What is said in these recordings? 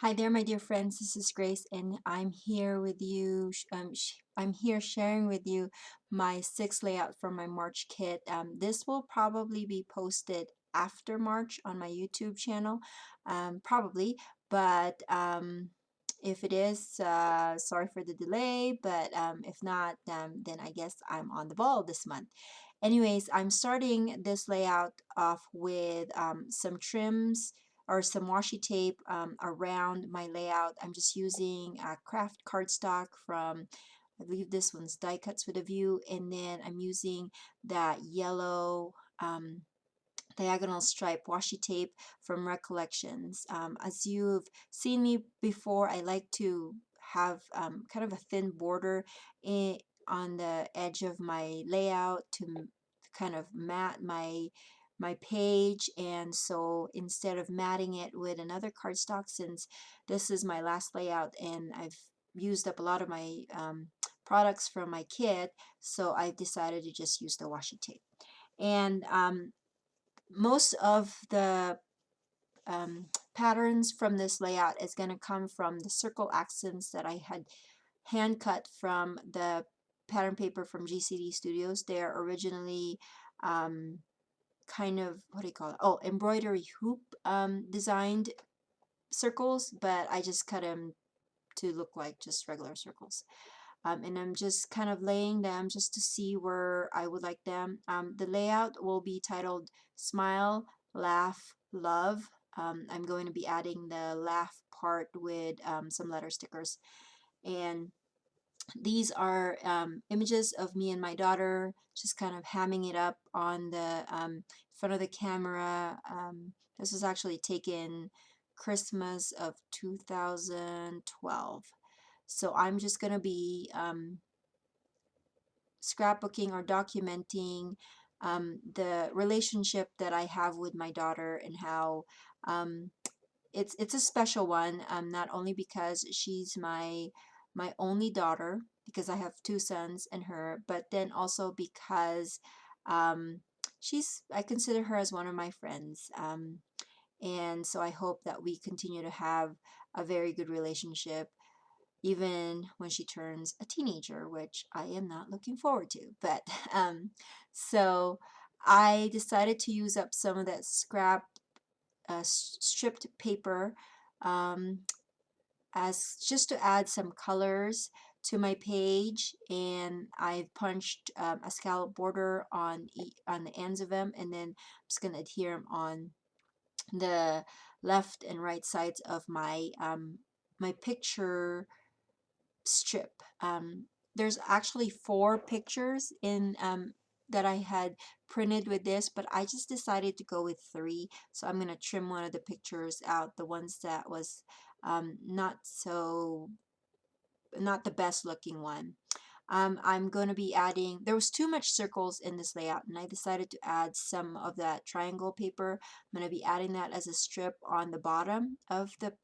Hi there, my dear friends. This is Grace, and I'm here with you. I'm here sharing with you my 6 layout from my March kit. This will probably be posted after March on my YouTube channel, probably. But if it is, sorry for the delay. But if not, then I guess I'm on the ball this month. Anyways, I'm starting this layout off with some trims or some washi tape around my layout. I'm just using a craft cardstock from, I believe this one's Die Cuts with a View, and then I'm using that yellow diagonal stripe washi tape from Recollections. As you've seen me before, I like to have kind of a thin border on the edge of my layout to kind of mat my page, and so instead of matting it with another cardstock, since this is my last layout and I've used up a lot of my products from my kit, so I decided to just use the washi tape. And most of the patterns from this layout is going to come from the circle accents that I had hand cut from the pattern paper from GCD Studios. They're originally kind of, what do you call it? Oh, embroidery hoop designed circles, but I just cut them to look like just regular circles. And I'm just kind of laying them just to see where I would like them. The layout will be titled Smile, Laugh, Love. I'm going to be adding the laugh part with some letter stickers. And these are images of me and my daughter just kind of hamming it up on the front of the camera. This was actually taken Christmas of 2012. So I'm just going to be scrapbooking or documenting the relationship that I have with my daughter, and how it's a special one, not only because she's my only daughter, because I have two sons and her, but then also because I consider her as one of my friends. And so I hope that we continue to have a very good relationship even when she turns a teenager, which I am not looking forward to. But so I decided to use up some of that stripped paper um, as just to add some colors to my page, and I've punched a scallop border on the ends of them, and then I'm just going to adhere them on the left and right sides of my picture strip. There's actually 4 pictures in that I had printed with this, but I just decided to go with 3. So I'm going to trim one of the pictures out, the ones that was not the best looking one. I'm going to be adding, there was too much circles in this layout, and I decided to add some of that triangle paper. I'm going to be adding that as a strip on the bottom of the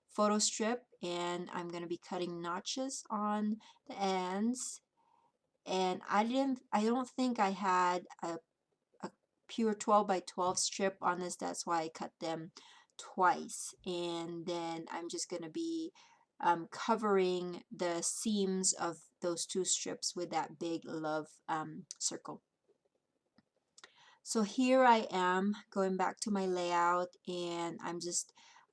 photo strip, and I'm going to be cutting notches on the ends. And I don't think I had a pure 12 by 12 strip on this. That's why I cut them twice. And then I'm just going to be covering the seams of those 2 strips with that big love circle. So here I am going back to my layout, and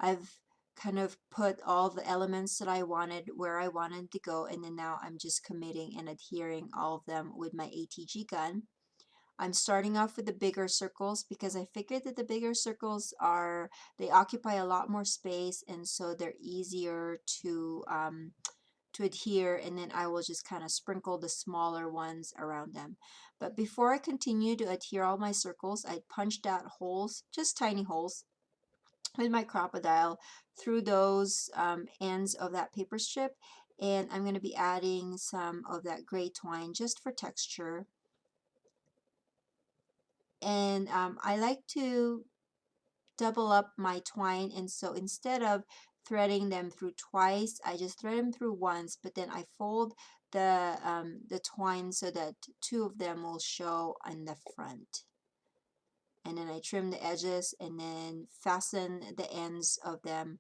I've kind of put all the elements that I wanted where I wanted to go, and then now I'm just committing and adhering all of them with my ATG gun. I'm starting off with the bigger circles because I figured that the bigger circles they occupy a lot more space, and so they're easier to adhere, and then I will just kind of sprinkle the smaller ones around them. But before I continue to adhere all my circles, I punched out holes, just tiny holes, with my crocodile through those ends of that paper strip, and I'm going to be adding some of that gray twine just for texture. And I like to double up my twine, and so instead of threading them through twice, I just thread them through once, but then I fold the twine so that 2 of them will show on the front. And then I trim the edges and then fasten the ends of them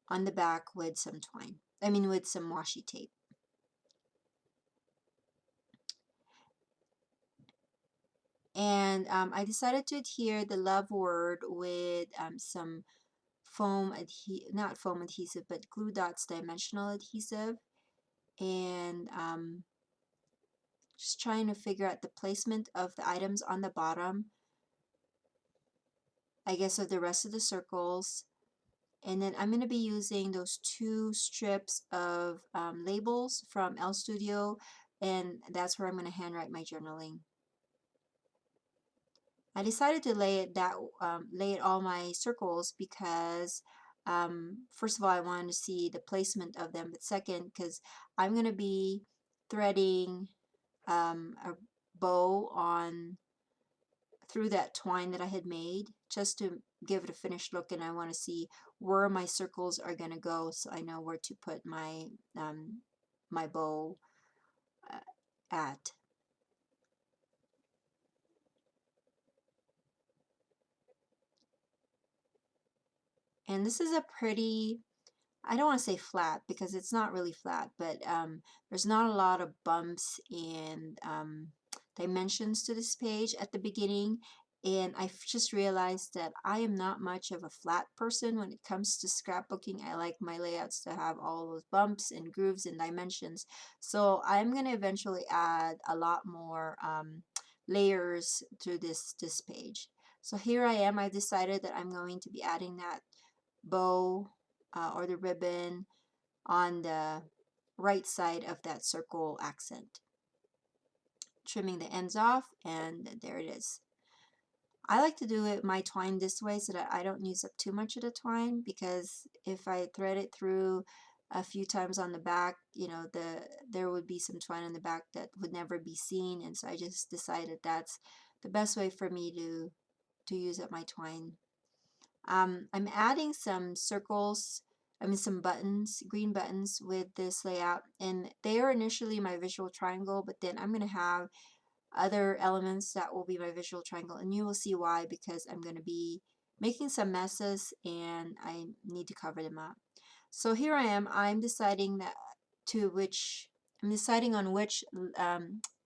on the back with some twine. I mean with some washi tape. And I decided to adhere the love word with some not foam adhesive, but glue dots dimensional adhesive. And just trying to figure out the placement of the items on the bottom, I guess, of the rest of the circles. And then I'm going to be using those 2 strips of labels from L Studio, and that's where I'm going to handwrite my journaling. I decided to lay it all my circles because first of all I wanted to see the placement of them, but second because I'm going to be threading a bow on through that twine that I had made just to give it a finished look, and I want to see where my circles are going to go so I know where to put my bow at. And this is a pretty, I don't want to say flat because it's not really flat, but there's not a lot of bumps and dimensions to this page at the beginning. And I've just realized that I am not much of a flat person when it comes to scrapbooking. I like my layouts to have all those bumps and grooves and dimensions. So I'm going to eventually add a lot more layers to this page. So here I am. I've decided that I'm going to be adding that bow or the ribbon on the right side of that circle accent. Trimming the ends off, and there it is. I like to do my twine this way so that I don't use up too much of the twine, because if I thread it through a few times on the back, you know, there would be some twine on the back that would never be seen, and so I just decided that's the best way for me to use up my twine. I'm adding some circles, some buttons, green buttons with this layout, and they are initially my visual triangle, but then I'm going to have other elements that will be my visual triangle, and you will see why, because I'm going to be making some messes and I need to cover them up. So here I am, I'm deciding on which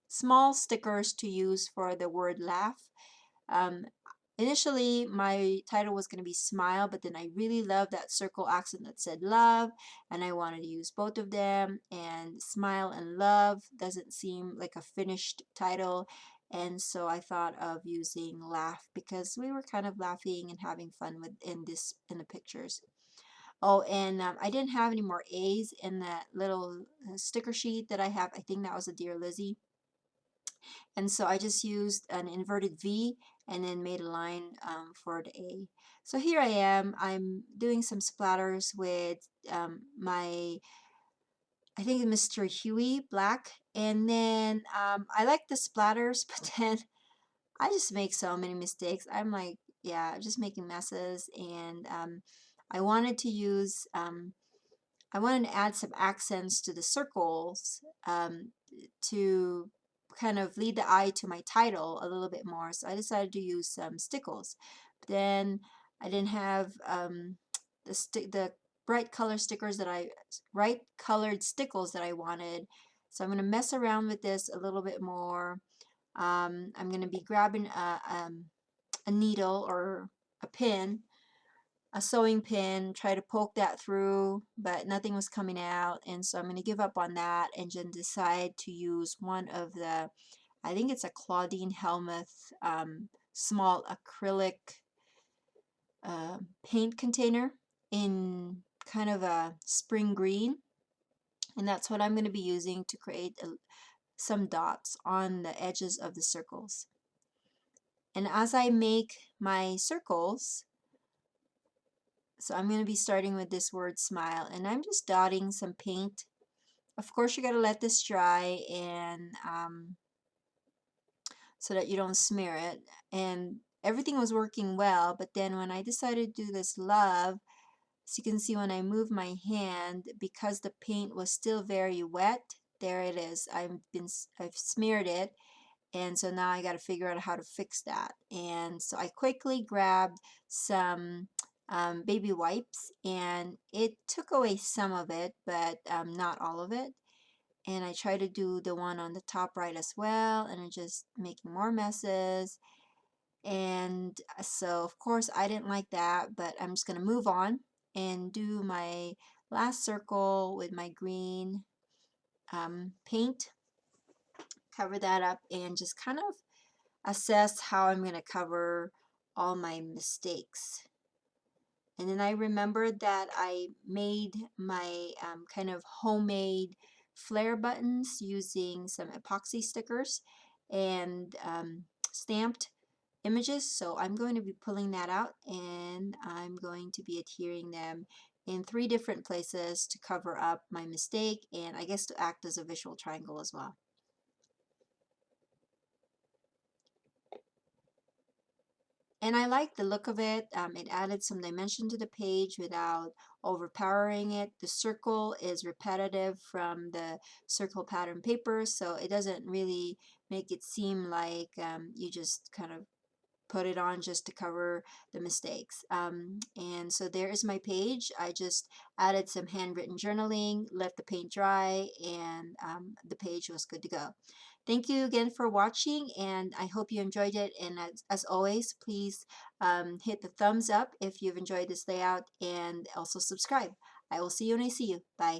small stickers to use for the word laugh. Um, Initially, my title was going to be Smile, but then I really loved that circle accent that said love, and I wanted to use both of them, and Smile and Love doesn't seem like a finished title, and so I thought of using Laugh because we were kind of laughing and having fun in the pictures. Oh, and I didn't have any more A's in that little sticker sheet that I have. I think that was a Dear Lizzie. And so I just used an inverted V and then made a line for the A. So here I am, I'm doing some splatters with I think Mr. Huey Black. And then I like the splatters, but then I just make so many mistakes. I'm like, yeah, just making messes. And I wanted to use I wanted to add some accents to the circles to kind of lead the eye to my title a little bit more. So I decided to use some stickles. But then I didn't have the bright colored stickles that I wanted. So I'm going to mess around with this a little bit more. I'm going to be grabbing a needle or a pin, a sewing pin, try to poke that through, but nothing was coming out, and so I'm going to give up on that and then decide to use one of the, I think it's a Claudine Helmuth small acrylic paint container in kind of a spring green, and that's what I'm going to be using to create some dots on the edges of the circles. And as I make my circles, so I'm going to be starting with this word smile, and I'm just dotting some paint. Of course, you got to let this dry and so that you don't smear it. And everything was working well, but then when I decided to do this love, as you can see when I move my hand, because the paint was still very wet, there it is. I've smeared it, and so now I got to figure out how to fix that. And so I quickly grabbed some baby wipes, and it took away some of it, but not all of it. And I try to do the one on the top right as well, and I'm just making more messes. And so of course I didn't like that, but I'm just going to move on and do my last circle with my green paint, cover that up, and just kind of assess how I'm going to cover all my mistakes. And then I remembered that I made my kind of homemade flare buttons using some epoxy stickers and stamped images. So I'm going to be pulling that out, and I'm going to be adhering them in 3 different places to cover up my mistake, and I guess to act as a visual triangle as well. And I like the look of it. It added some dimension to the page without overpowering it. The circle is repetitive from the circle pattern paper, so it doesn't really make it seem like you just kind of put it on just to cover the mistakes. And so there is my page. I just added some handwritten journaling, let the paint dry, and the page was good to go. Thank you again for watching, and I hope you enjoyed it. And as always, please hit the thumbs up if you've enjoyed this layout, and also subscribe. I will see you when I see you. Bye.